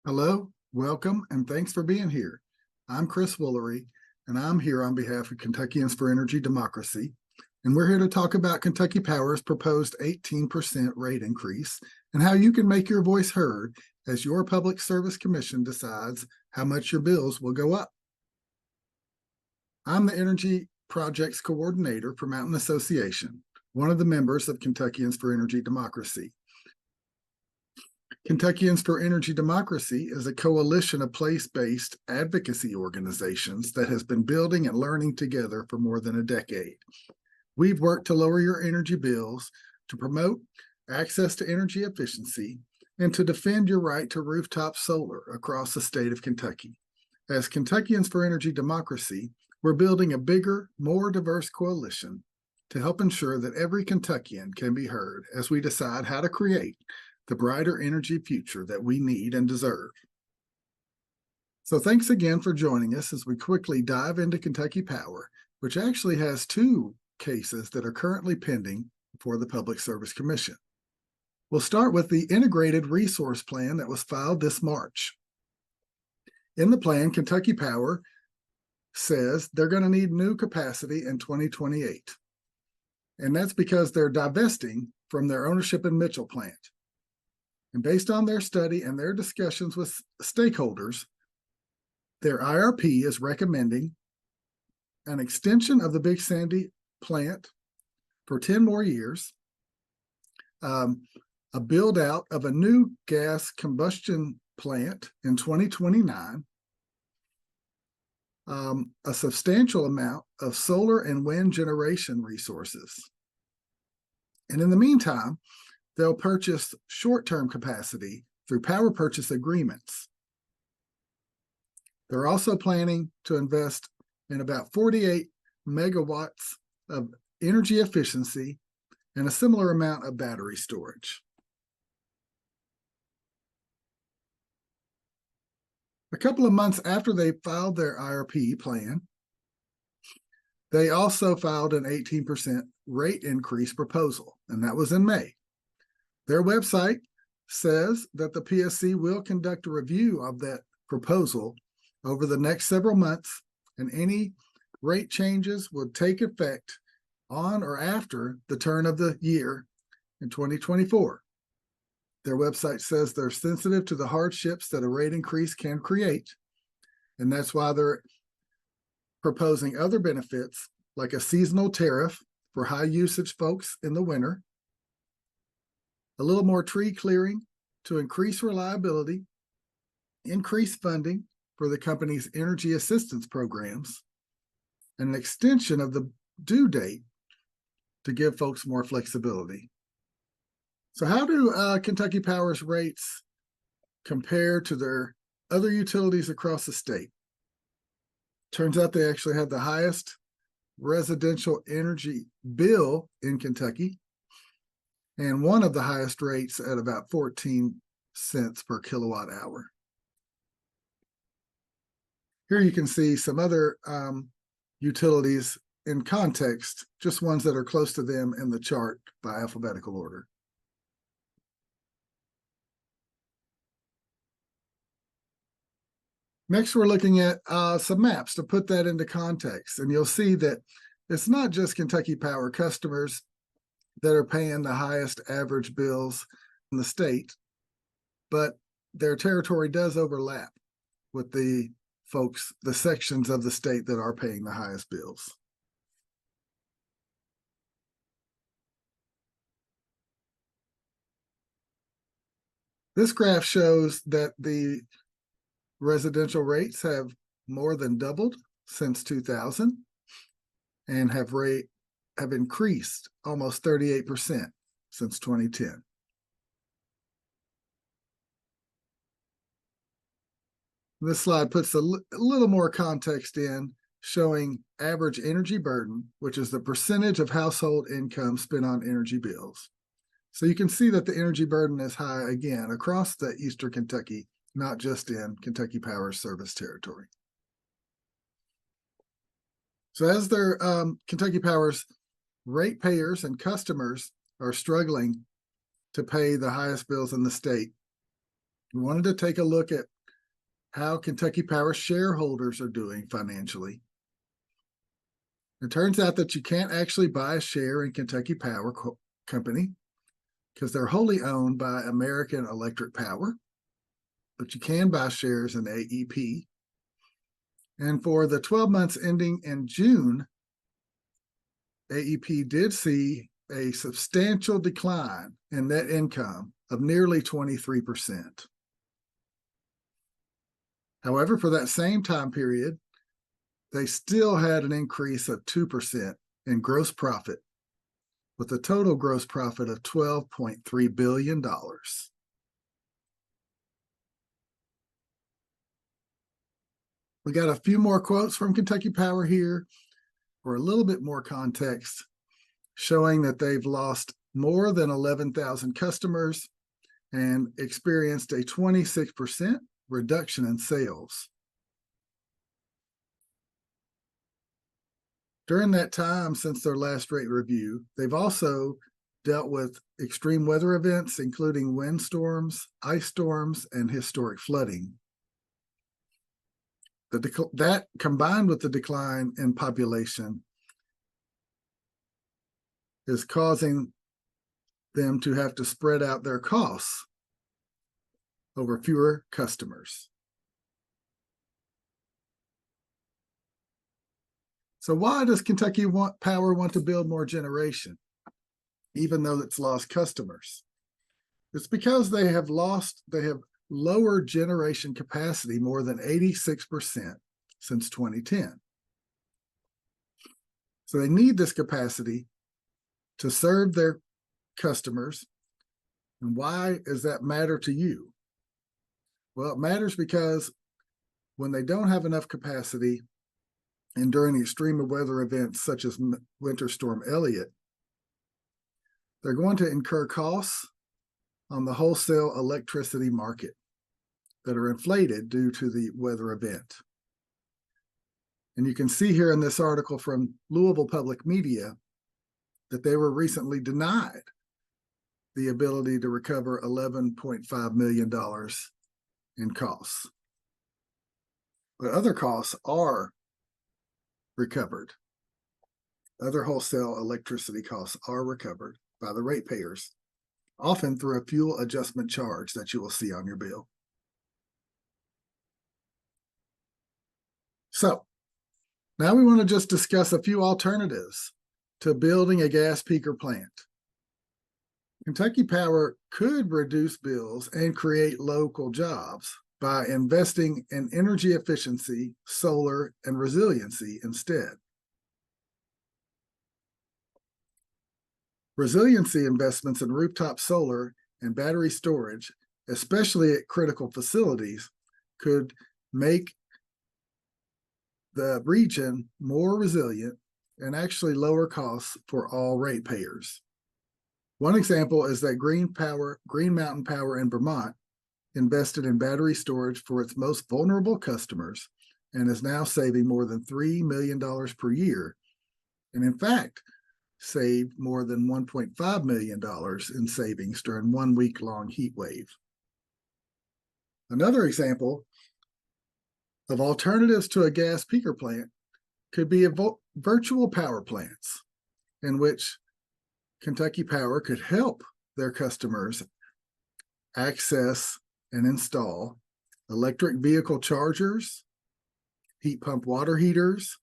Hello, welcome, and thanks for being here. I'm Chris Woolery, and I'm here on behalf of Kentuckians for Energy Democracy. And we're here to talk about Kentucky Power's proposed 18% rate increase and how you can make your voice heard as your Public Service Commission decides how much your bills will go up. I'm the Energy Projects Coordinator for Mountain Association, one of the members of Kentuckians for Energy Democracy. Kentuckians for Energy Democracy is a coalition of place-based advocacy organizations that has been building and learning together for more than a decade. We've worked to lower your energy bills, to promote access to energy efficiency, and to defend your right to rooftop solar across the state of Kentucky. As Kentuckians for Energy Democracy, we're building a bigger, more diverse coalition to help ensure that every Kentuckian can be heard as we decide how to create the brighter energy future that we need and deserve. So thanks again for joining us as we quickly dive into Kentucky Power, which actually has two cases that are currently pending before the Public Service Commission. We'll start with the Integrated Resource Plan that was filed this March. In the plan, Kentucky Power says they're going to need new capacity in 2028. And that's because they're divesting from their ownership in Mitchell plant. And based on their study and their discussions with stakeholders, their IRP is recommending an extension of the Big Sandy plant for 10 more years, a build out of a new gas combustion plant in 2029, a substantial amount of solar and wind generation resources. And in the meantime, they'll purchase short-term capacity through power purchase agreements. They're also planning to invest in about 48 megawatts of energy efficiency and a similar amount of battery storage. A couple of months after they filed their IRP plan, they also filed an 18% rate increase proposal, and that was in May. Their website says that the PSC will conduct a review of that proposal over the next several months, and any rate changes would take effect on or after the turn of the year in 2024. Their website says they're sensitive to the hardships that a rate increase can create, and that's why they're proposing other benefits like a seasonal tariff for high usage folks in the winter, a little more tree clearing to increase reliability, increase funding for the company's energy assistance programs, and an extension of the due date to give folks more flexibility. So how do Kentucky Power's rates compare to their other utilities across the state? Turns out they actually have the highest residential energy bill in Kentucky, and one of the highest rates at about 14 cents per kilowatt hour. Here you can see some other utilities in context, just ones that are close to them in the chart by alphabetical order. Next, we're looking at some maps to put that into context, and you'll see that it's not just Kentucky Power customers that are paying the highest average bills in the state, but their territory does overlap with the folks, the sections of the state that are paying the highest bills. This graph shows that the residential rates have more than doubled since 2000 and have increased almost 38% since 2010. This slide puts a little more context in, showing average energy burden, which is the percentage of household income spent on energy bills. So you can see that the energy burden is high again across the Eastern Kentucky, not just in Kentucky Power's service territory. So as their Kentucky Power's ratepayers and customers are struggling to pay the highest bills in the state, We wanted to take a look at how Kentucky Power shareholders are doing financially. It turns out that you can't actually buy a share in Kentucky Power Company because they're wholly owned by American Electric Power, but you can buy shares in AEP. And for the 12 months ending in June, AEP did see a substantial decline in net income of nearly 23%. However, for that same time period, they still had an increase of 2% in gross profit, with a total gross profit of $12.3 billion. We got a few more quotes from Kentucky Power here for a little bit more context, showing that they've lost more than 11,000 customers and experienced a 26% reduction in sales. During that time, since their last rate review, they've also dealt with extreme weather events, including windstorms, ice storms, and historic flooding. That combined with the decline in population is causing them to have to spread out their costs over fewer customers. So why does Kentucky Power want to build more generation, even though it's lost customers? It's because they have lower generation capacity more than 86% since 2010. So they need this capacity to serve their customers. And why does that matter to you? Well, it matters because when they don't have enough capacity, and during extreme weather events such as Winter Storm Elliott, they're going to incur costs on the wholesale electricity market that are inflated due to the weather event. And you can see here in this article from Louisville Public Media that they were recently denied the ability to recover $11.5 million in costs. But other costs are recovered. Other wholesale electricity costs are recovered by the ratepayers, often through a fuel adjustment charge that you will see on your bill. So now we want to just discuss a few alternatives to building a gas peaker plant. Kentucky Power could reduce bills and create local jobs by investing in energy efficiency, solar, and resiliency instead. Resiliency investments in rooftop solar and battery storage, especially at critical facilities, could make the region more resilient and actually lower costs for all ratepayers. One example is that Green Mountain Power in Vermont invested in battery storage for its most vulnerable customers and is now saving more than $3 million per year, and in fact saved more than $1.5 million in savings during 1 week-long heat wave. Another example of alternatives to a gas peaker plant could be virtual power plants, in which Kentucky Power could help their customers access and install electric vehicle chargers, heat pump water heaters,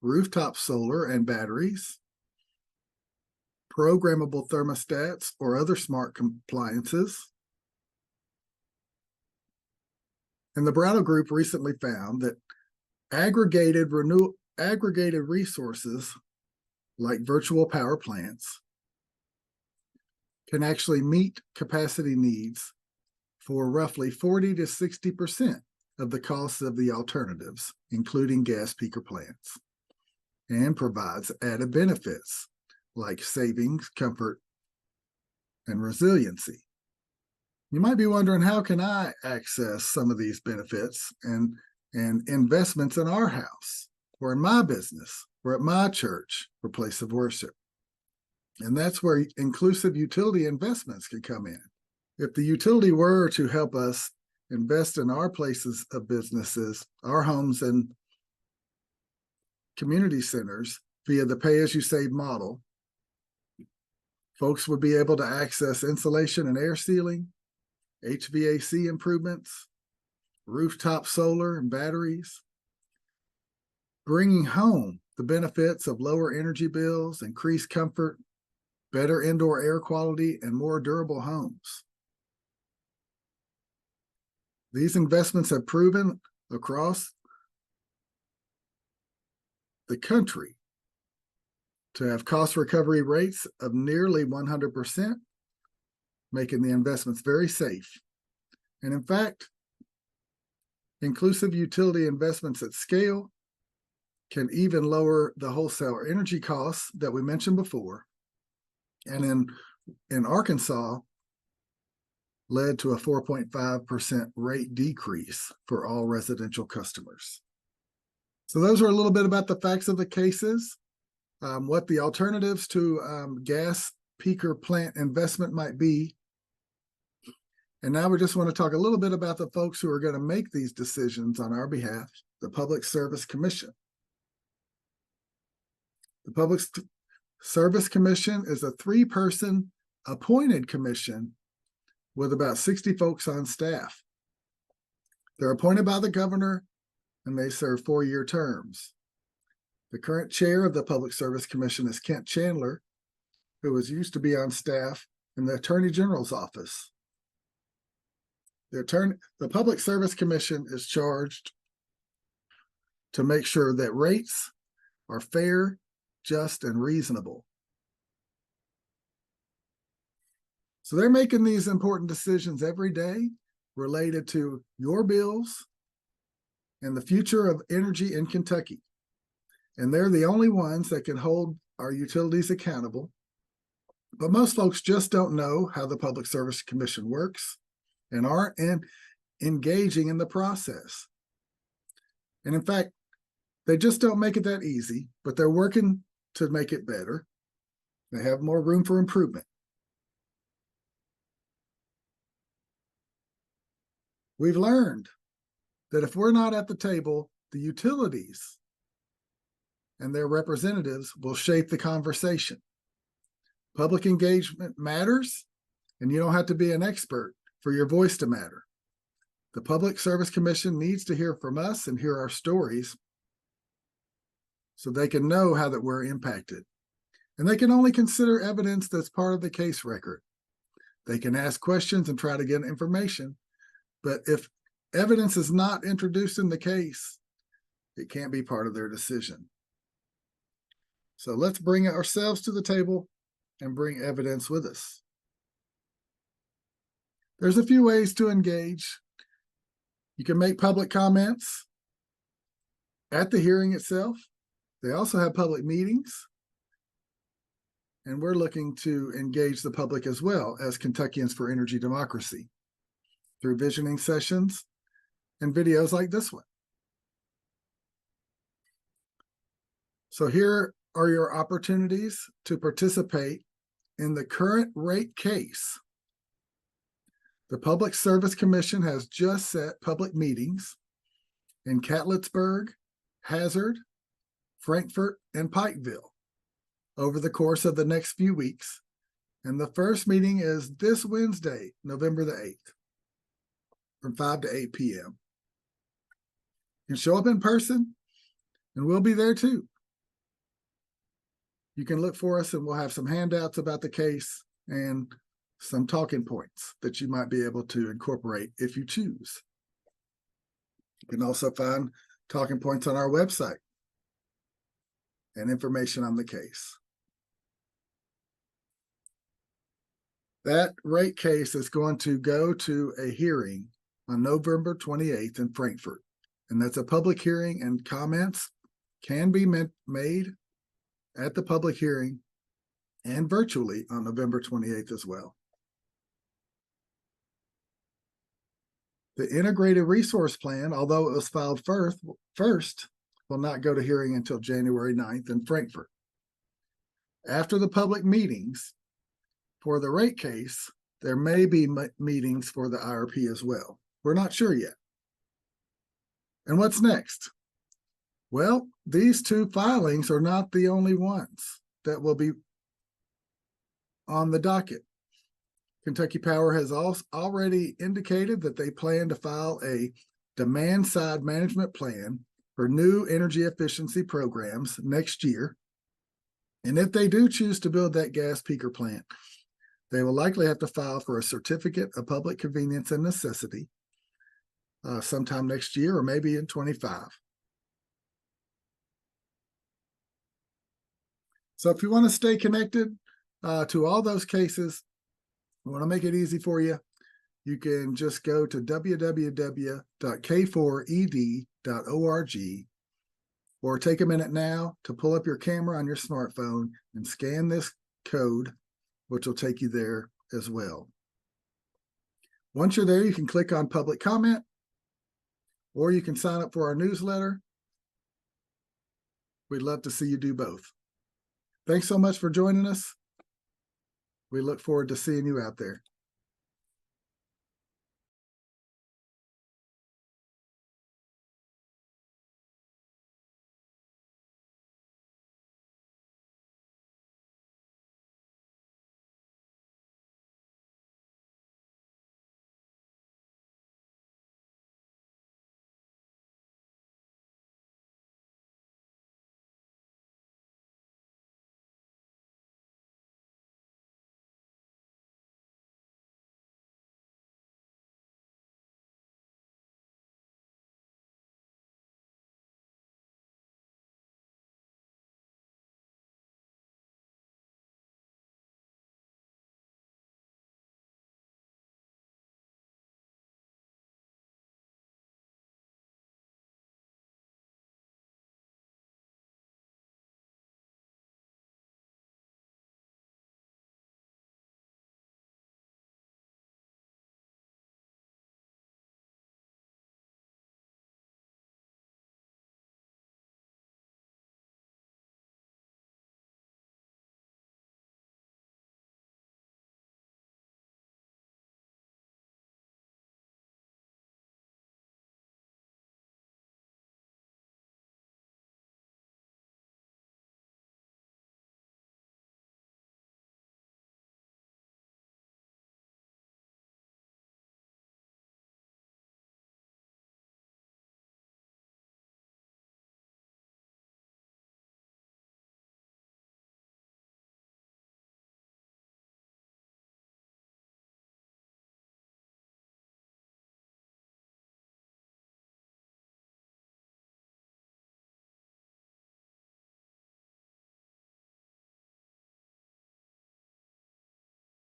rooftop solar and batteries, programmable thermostats, or other smart appliances. And the Brattle Group recently found that aggregated resources like virtual power plants can actually meet capacity needs for roughly 40 to 60% of the costs of the alternatives, including gas peaker plants, and provides added benefits like savings, comfort, and resiliency. You might be wondering, how can I access some of these benefits and investments in our house, or in my business, or at my church or place of worship? And that's where inclusive utility investments can come in. If the utility were to help us invest in our places of businesses, our homes and community centers via the pay-as-you-save model, folks would be able to access insulation and air sealing, HVAC improvements, rooftop solar and batteries, bringing home the benefits of lower energy bills, increased comfort, better indoor air quality, and more durable homes. These investments have proven across the country to have cost recovery rates of nearly 100%, making the investments very safe. And in fact, inclusive utility investments at scale can even lower the wholesale energy costs that we mentioned before. And in Arkansas, led to a 4.5% rate decrease for all residential customers. So those are a little bit about the facts of the cases, what the alternatives to gas peaker plant investment might be. And now we just want to talk a little bit about the folks who are going to make these decisions on our behalf, the Public Service Commission. The Public Service Commission is a 3-person appointed commission with about 60 folks on staff. They're appointed by the governor and they serve 4-year terms. The current chair of the Public Service Commission is Kent Chandler, who was used to be on staff in the Attorney General's office. The Public Service Commission is charged to make sure that rates are fair, just, and reasonable. So they're making these important decisions every day related to your bills and the future of energy in Kentucky. And they're the only ones that can hold our utilities accountable. But most folks just don't know how the Public Service Commission works and aren't engaging in the process. And in fact, they just don't make it that easy, but they're working to make it better. They have more room for improvement. We've learned that if we're not at the table, the utilities and their representatives will shape the conversation. Public engagement matters, and you don't have to be an expert for your voice to matter. The Public Service Commission needs to hear from us and hear our stories so they can know how that we're impacted. And they can only consider evidence that's part of the case record. They can ask questions and try to get information, but if evidence is not introduced in the case, it can't be part of their decision. So let's bring ourselves to the table and bring evidence with us. There's a few ways to engage. You can make public comments at the hearing itself. They also have public meetings. And we're looking to engage the public as well as Kentuckians for Energy Democracy through visioning sessions and videos like this one. So here are your opportunities to participate in the current rate case. The Public Service Commission has just set public meetings in Catlettsburg, Hazard, Frankfort, and Pikeville over the course of the next few weeks. And the first meeting is this Wednesday, November the 8th, from 5 to 8 p.m. You can show up in person, and we'll be there too. You can look for us, and we'll have some handouts about the case and some talking points that you might be able to incorporate if you choose. You can also find talking points on our website and information on the case. That rate case is going to go to a hearing on November 28th in Frankfort. And that's a public hearing, and comments can be made at the public hearing and virtually on November 28th as well. The Integrated Resource Plan, although it was filed first, will not go to hearing until January 9th in Frankfort. After the public meetings for the rate case, there may be meetings for the IRP as well. We're not sure yet. And what's next? Well, these two filings are not the only ones that will be on the docket. Kentucky Power has already indicated that they plan to file a demand-side management plan for new energy efficiency programs next year. And if they do choose to build that gas peaker plant, they will likely have to file for a certificate of public convenience and necessity sometime next year or maybe in 25. So if you want to stay connected to all those cases, I want to make it easy for you. You can just go to www.k4ed.org or take a minute now to pull up your camera on your smartphone and scan this code, which will take you there as well. Once you're there, you can click on public comment, or you can sign up for our newsletter. We'd love to see you do both. Thanks so much for joining us. We look forward to seeing you out there.